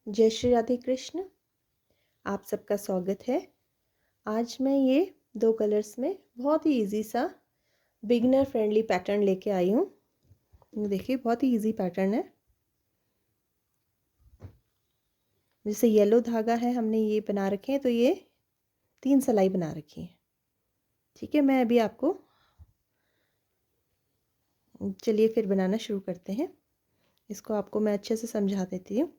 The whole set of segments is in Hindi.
जय श्री राधे कृष्ण। आप सबका स्वागत है। आज मैं ये 2 कलर्स में बहुत ही इजी सा बिगिनर फ्रेंडली पैटर्न लेके आई हूँ। ये देखिए बहुत ही इजी पैटर्न है। जैसे येलो धागा है, हमने ये बना रखे हैं, तो ये 3 सिलाई बना रखी है। ठीक है, मैं अभी आपको चलिए फिर बनाना शुरू करते हैं। इसको आपको मैं अच्छे से समझा देती हूँ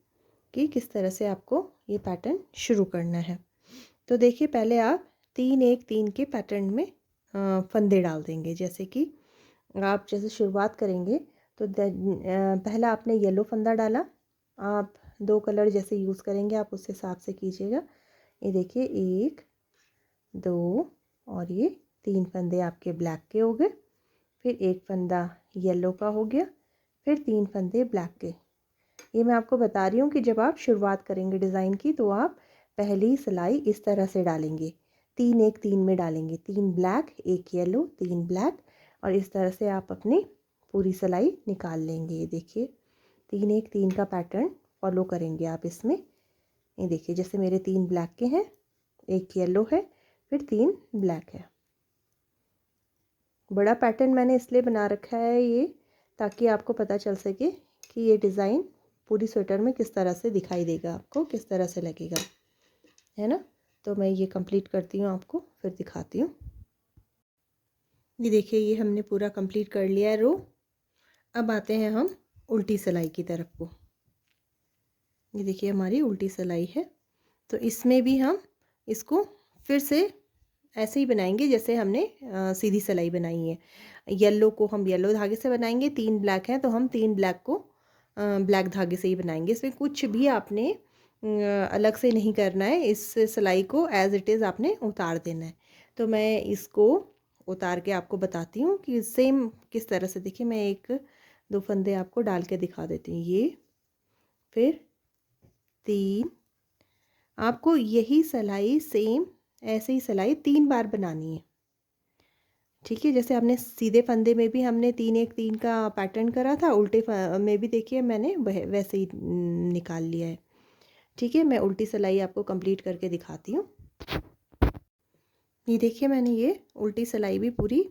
कि किस तरह से आपको ये पैटर्न शुरू करना है। तो देखिए, पहले आप 3 1 3 के पैटर्न में फंदे डाल देंगे। जैसे कि आप जैसे शुरुआत करेंगे तो पहला आपने येलो फंदा डाला। आप 2 कलर जैसे यूज़ करेंगे आप उस हिसाब से कीजिएगा। ये देखिए 1 2 और ये 3 फंदे आपके ब्लैक के हो गए। फिर एक फंदा येलो का हो गया, फिर 3 फंदे ब्लैक के। ये मैं आपको बता रही हूँ कि जब आप शुरुआत करेंगे डिज़ाइन की तो आप पहली सिलाई इस तरह से डालेंगे, 3 1 3 में डालेंगे, 3 ब्लैक 1 येलो 3 ब्लैक, और इस तरह से आप अपनी पूरी सिलाई निकाल लेंगे। ये देखिए 3 1 3 का पैटर्न फॉलो करेंगे आप इसमें। ये देखिए जैसे मेरे 3 ब्लैक के हैं, 1 येलो है, फिर 3 ब्लैक है। बड़ा पैटर्न मैंने इसलिए बना रखा है ये, ताकि आपको पता चल सके कि ये डिज़ाइन पूरी स्वेटर में किस तरह से दिखाई देगा, आपको किस तरह से लगेगा, है ना। तो मैं ये कंप्लीट करती हूँ, आपको फिर दिखाती हूँ। ये देखिए ये हमने पूरा कंप्लीट कर लिया है रो। अब आते हैं हम उल्टी सिलाई की तरफ को। ये देखिए हमारी उल्टी सिलाई है, तो इसमें भी हम इसको फिर से ऐसे ही बनाएंगे जैसे हमने सीधी सिलाई बनाई है। येलो को हम येलो धागे से बनाएंगे, 3 ब्लैक हैं तो हम 3 ब्लैक को ब्लैक धागे से ही बनाएंगे। इसमें कुछ भी आपने अलग से नहीं करना है। इस सिलाई को एज इट इज़ आपने उतार देना है। तो मैं इसको उतार के आपको बताती हूँ कि सेम किस तरह से। देखिए मैं 1 2 फंदे आपको डाल के दिखा देती हूँ। ये फिर 3, आपको यही सिलाई सेम ऐसे ही सिलाई 3 बार बनानी है। ठीक है, जैसे आपने सीधे फंदे में भी हमने 3 1 3 का पैटर्न करा था, उल्टे में भी देखिए मैंने वैसे ही निकाल लिया है। ठीक है, मैं उल्टी सिलाई आपको कंप्लीट करके दिखाती हूँ। ये देखिए मैंने ये उल्टी सिलाई भी पूरी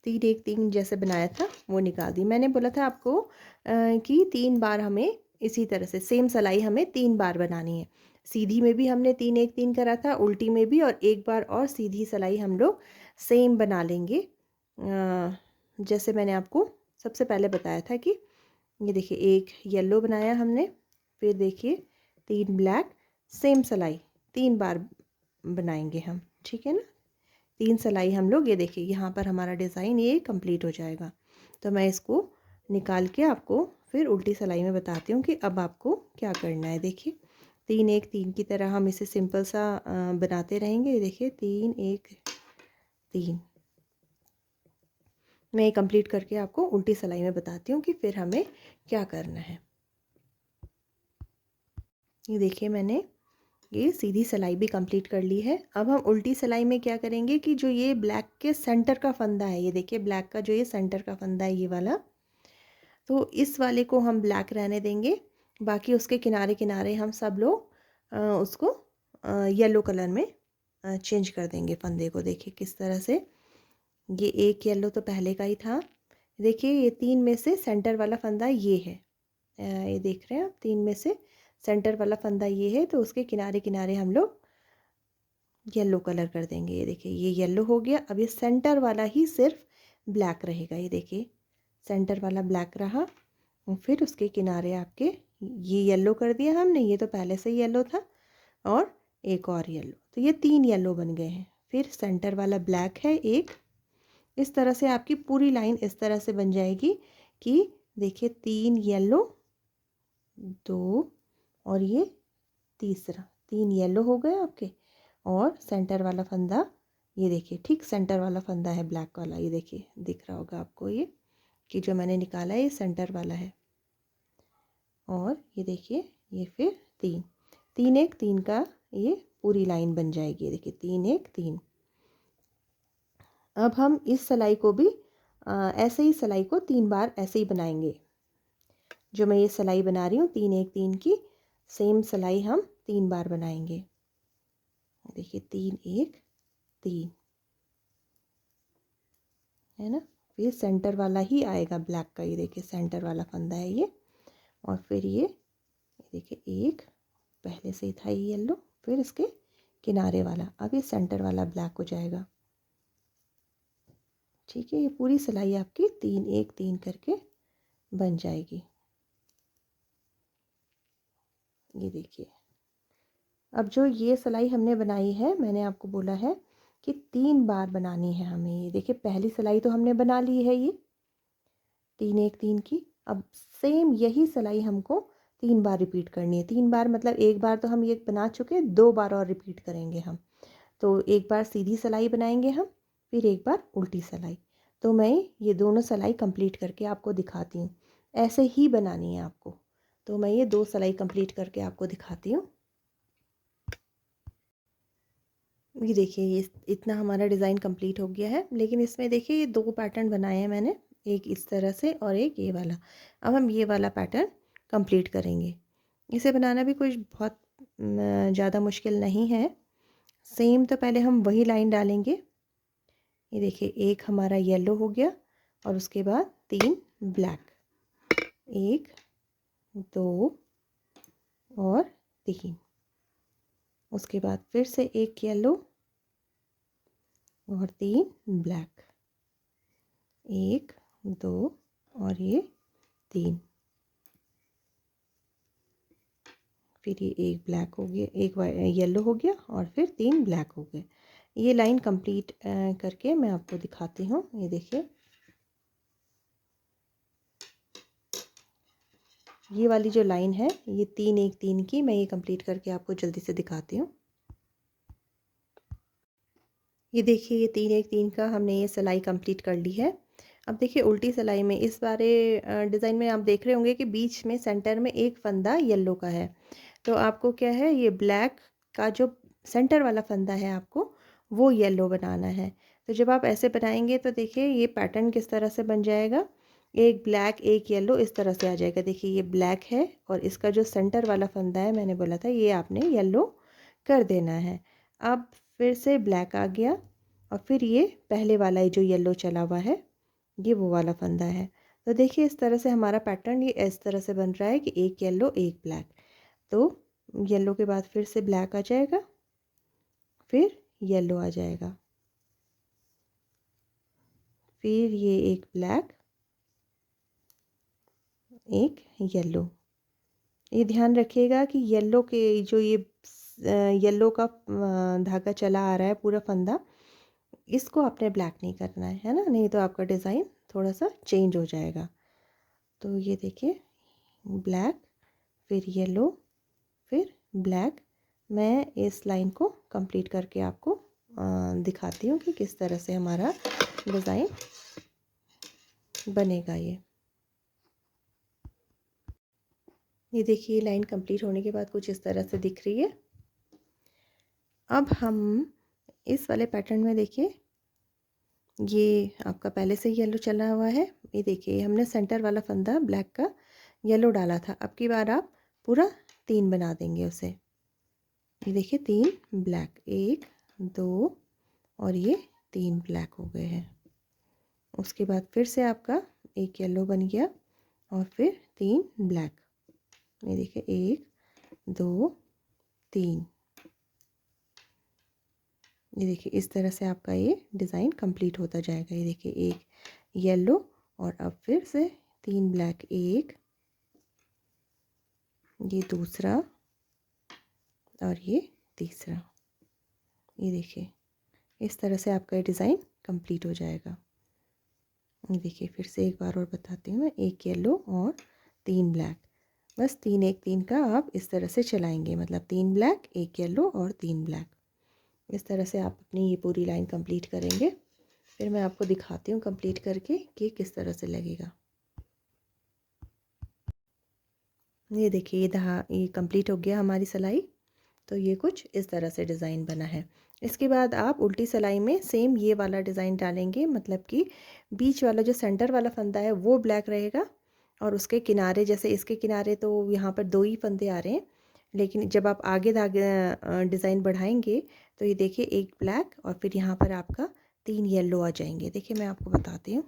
3 1 3 जैसे बनाया था वो निकाल दी। मैंने बोला था आपको कि 3 बार हमें इसी तरह से सेम सिलाई हमें 3 बार बनानी है। सीधी में भी हमने 3 1 3 करा था, उल्टी में भी, और एक बार और सीधी सिलाई हम लोग सेम बना लेंगे। जैसे मैंने आपको सबसे पहले बताया था कि ये देखिए 1 येलो बनाया हमने, फिर देखिए 3 ब्लैक, सेम सिलाई 3 बार बनाएंगे हम। ठीक है ना, 3 सिलाई हम लोग, ये देखिए यहाँ पर हमारा डिज़ाइन ये कंप्लीट हो जाएगा। तो मैं इसको निकाल के आपको फिर उल्टी सिलाई में बताती हूँ कि अब आपको क्या करना है। देखिए 3 1 3 की तरह हम इसे सिंपल सा बनाते रहेंगे। देखिए 3 1 3 मैं ये कंप्लीट करके आपको उल्टी सिलाई में बताती हूँ कि फिर हमें क्या करना है। ये देखिए मैंने ये सीधी सिलाई भी कंप्लीट कर ली है। अब हम उल्टी सिलाई में क्या करेंगे कि जो ये ब्लैक के सेंटर का फंदा है, ये देखिए ब्लैक का जो ये सेंटर का फंदा है ये वाला, तो इस वाले को हम ब्लैक रहने देंगे। बाकी उसके किनारे किनारे हम सब लोग उसको येलो कलर में चेंज कर देंगे फंदे को। देखिए किस तरह से, ये 1 येलो तो पहले का ही था। देखिए ये 3 में से सेंटर वाला फंदा ये है। ये देख रहे हैं आप, 3 में से सेंटर वाला फंदा ये है, तो उसके किनारे किनारे हम लोग येलो कलर कर देंगे। ये देखिए ये येलो हो गया। अब ये सेंटर वाला ही सिर्फ ब्लैक रहेगा। ये देखिए सेंटर वाला ब्लैक रहा, और फिर उसके किनारे आपके ये येलो कर दिया हमने, ये तो पहले से ही येलो था, और एक और येलो, तो ये 3 येलो बन गए हैं। फिर सेंटर वाला ब्लैक है एक। इस तरह से आपकी पूरी लाइन इस तरह से बन जाएगी कि देखिए 3 येलो 2 और ये तीसरा, 3 येलो हो गए आपके, और सेंटर वाला फंदा ये देखिए, ठीक सेंटर वाला फंदा है ब्लैक वाला। ये देखिए दिख रहा होगा आपको ये कि जो मैंने निकाला है ये सेंटर वाला है। और ये देखिए ये फिर 3 3 1 3 का ये पूरी लाइन बन जाएगी। देखिए 3 1 3। अब हम इस सिलाई को भी ऐसे ही सिलाई को 3 बार ऐसे ही बनाएंगे। जो मैं ये सिलाई बना रही हूँ 3 1 3 की, सेम सिलाई हम 3 बार बनाएंगे। देखिए 3 1 3 है ना। फिर सेंटर वाला ही आएगा ब्लैक का, ये देखिए सेंटर वाला फंदा है ये। और फिर ये देखिए एक पहले से ही था ये येलो, फिर इसके किनारे वाला, अब ये सेंटर वाला ब्लैक हो जाएगा। ठीक है, ये पूरी सिलाई आपकी 3 1 3 करके बन जाएगी। ये देखिए, अब जो ये सिलाई हमने बनाई है, मैंने आपको बोला है कि 3 बार बनानी है हमें। ये देखिए पहली सिलाई तो हमने बना ली है ये 3 1 3 की। अब सेम यही सिलाई हमको 3 बार रिपीट करनी है। 3 बार मतलब एक बार तो हम ये बना चुके, 2 बार और रिपीट करेंगे हम। तो एक बार सीधी सिलाई बनाएंगे हम, फिर एक बार उल्टी सिलाई। तो मैं ये दोनों सिलाई कंप्लीट करके आपको दिखाती हूँ। ऐसे ही बनानी है आपको। तो मैं ये 2 सिलाई कंप्लीट करके आपको दिखाती हूँ। ये देखिए, ये इतना हमारा डिज़ाइन कंप्लीट हो गया है। लेकिन इसमें देखिए ये 2 पैटर्न बनाए हैं मैंने, एक इस तरह से और एक ये वाला। अब हम ये वाला पैटर्न कंप्लीट करेंगे। इसे बनाना भी कुछ बहुत ज़्यादा मुश्किल नहीं है। सेम तो पहले हम वही लाइन डालेंगे। ये देखिए एक हमारा येलो हो गया और उसके बाद 3 ब्लैक, 1 2 और 3। उसके बाद फिर से एक येलो और 3 ब्लैक, 1 2 और ये 3। फिर ये एक ब्लैक हो गया, एक येलो हो गया और फिर 3 ब्लैक हो गए। ये लाइन कंप्लीट करके मैं आपको दिखाती हूँ। ये देखिए, ये वाली जो लाइन है ये 3 1 3 की, मैं ये कंप्लीट करके आपको जल्दी से दिखाती हूँ। ये देखिए, ये 3 1 3 का हमने ये सिलाई कंप्लीट कर ली है। अब देखिए उल्टी सिलाई में इस वाले डिज़ाइन में आप देख रहे होंगे कि बीच में सेंटर में एक फंदा येलो का है। तो आपको क्या है, ये ब्लैक का जो सेंटर वाला फंदा है आपको वो येलो बनाना है। तो जब आप ऐसे बनाएंगे तो देखिए ये पैटर्न किस तरह से बन जाएगा। एक ब्लैक एक येलो इस तरह से आ जाएगा। देखिए ये ब्लैक है और इसका जो सेंटर वाला फंदा है, मैंने बोला था ये आपने येलो कर देना है। अब फिर से ब्लैक आ गया और फिर ये पहले वाला ही जो येलो चला हुआ है ये वो वाला फंदा है। तो देखिए इस तरह से हमारा पैटर्न ये इस तरह से बन रहा है कि एक येलो एक ब्लैक। तो येलो के बाद फिर से ब्लैक आ जाएगा, फिर येलो आ जाएगा, फिर ये एक ब्लैक एक येलो। ये ध्यान रखिएगा कि येलो के जो ये येलो का धागा चला आ रहा है पूरा फंदा, इसको आपने ब्लैक नहीं करना है ना, नहीं तो आपका डिज़ाइन थोड़ा सा चेंज हो जाएगा। तो ये देखिए ब्लैक फिर येलो फिर ब्लैक। मैं इस लाइन को कंप्लीट करके आपको दिखाती हूँ कि किस तरह से हमारा डिज़ाइन बनेगा। ये देखिए लाइन कंप्लीट होने के बाद कुछ इस तरह से दिख रही है। अब हम इस वाले पैटर्न में देखिए, ये आपका पहले से येलो चला हुआ है। ये देखिए हमने सेंटर वाला फंदा ब्लैक का येलो डाला था। अब की बार आप पूरा 3 बना देंगे उसे। ये देखिए 3 ब्लैक, 1 2 और ये 3 ब्लैक हो गए हैं। उसके बाद फिर से आपका एक येलो बन गया और फिर 3 ब्लैक। ये देखिए 1 2 3। ये देखिए इस तरह से आपका ये डिज़ाइन कंप्लीट होता जाएगा। ये देखिए एक येलो और अब फिर से 3 ब्लैक, एक ये दूसरा और ये तीसरा। ये देखिए इस तरह से आपका ये डिज़ाइन कंप्लीट हो जाएगा। ये देखिए फिर से एक बार और बताती हूँ मैं, एक येलो और 3 ब्लैक। बस 3 1 3 का आप इस तरह से चलाएंगे, मतलब 3 ब्लैक एक येलो और 3 ब्लैक। इस तरह से आप अपनी ये पूरी लाइन कंप्लीट करेंगे। फिर मैं आपको दिखाती हूँ कंप्लीट करके कि किस तरह से लगेगा। ये देखिए ये कंप्लीट हो गया हमारी सिलाई। तो ये कुछ इस तरह से डिज़ाइन बना है। इसके बाद आप उल्टी सिलाई में सेम ये वाला डिज़ाइन डालेंगे, मतलब कि बीच वाला जो सेंटर वाला फंदा है वो ब्लैक रहेगा और उसके किनारे, जैसे इसके किनारे तो यहाँ पर 2 ही फंदे आ रहे हैं, लेकिन जब आप आगे धागे डिज़ाइन बढ़ाएंगे तो ये देखिए एक ब्लैक और फिर यहाँ पर आपका 3 येलो आ जाएंगे। देखिए मैं आपको बताती हूँ।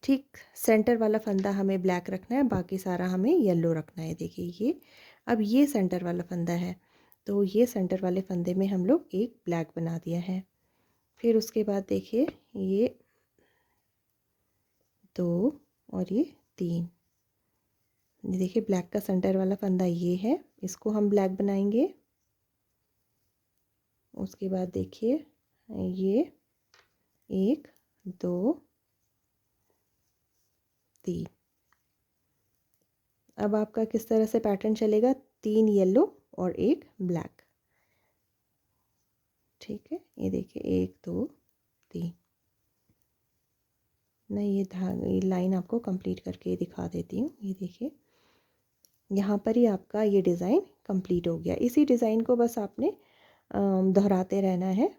ठीक सेंटर वाला फंदा हमें ब्लैक रखना है, बाकी सारा हमें येलो रखना है। देखिए ये अब ये सेंटर वाला फंदा है, तो ये सेंटर वाले फंदे में हम लोग एक ब्लैक बना दिया है। फिर उसके बाद देखिए ये 2 और ये 3, ये देखिए ब्लैक का सेंटर वाला फंदा ये है, इसको हम ब्लैक बनाएंगे। उसके बाद देखिए ये 1 2 3। अब आपका किस तरह से पैटर्न चलेगा, 3 येलो और एक ब्लैक। ठीक है, ये देखिए 1 2 3। मैं ये लाइन आपको कंप्लीट करके दिखा देती हूँ। ये देखिए यहाँ पर ही आपका ये डिज़ाइन कंप्लीट हो गया। इसी डिज़ाइन को बस आपने दोहराते रहना है।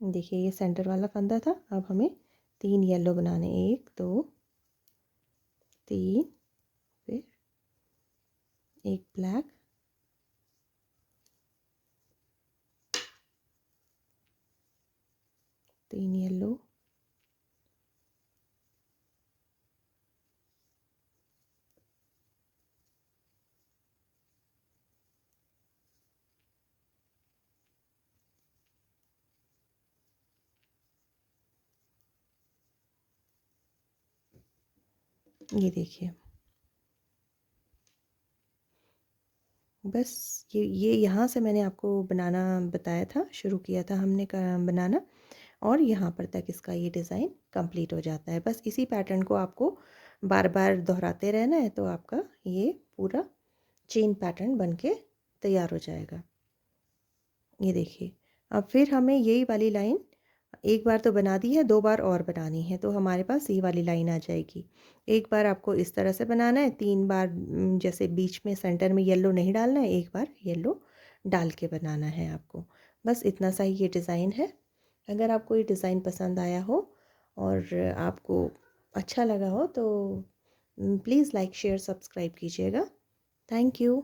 देखिए ये सेंटर वाला फंदा था, अब हमें 3 येलो बनाने, 1 2 3, फिर एक ब्लैक, तीन येलो, ये देखिए बस ये यहाँ से मैंने आपको बनाना बताया था, शुरू किया था हमने बनाना, और यहाँ पर तक इसका ये डिज़ाइन कंप्लीट हो जाता है। बस इसी पैटर्न को आपको बार बार दोहराते रहना है, तो आपका ये पूरा चेन पैटर्न बन के तैयार हो जाएगा। ये देखिए अब फिर हमें यही वाली लाइन एक बार तो बना दी है, 2 बार और बनानी है, तो हमारे पास ये वाली लाइन आ जाएगी। एक बार आपको इस तरह से बनाना है, 3 बार जैसे बीच में सेंटर में येलो नहीं डालना है, एक बार येलो डाल के बनाना है आपको। बस इतना सा ही ये डिज़ाइन है। अगर आपको ये डिज़ाइन पसंद आया हो और आपको अच्छा लगा हो तो प्लीज़ लाइक शेयर सब्सक्राइब कीजिएगा। Thank you.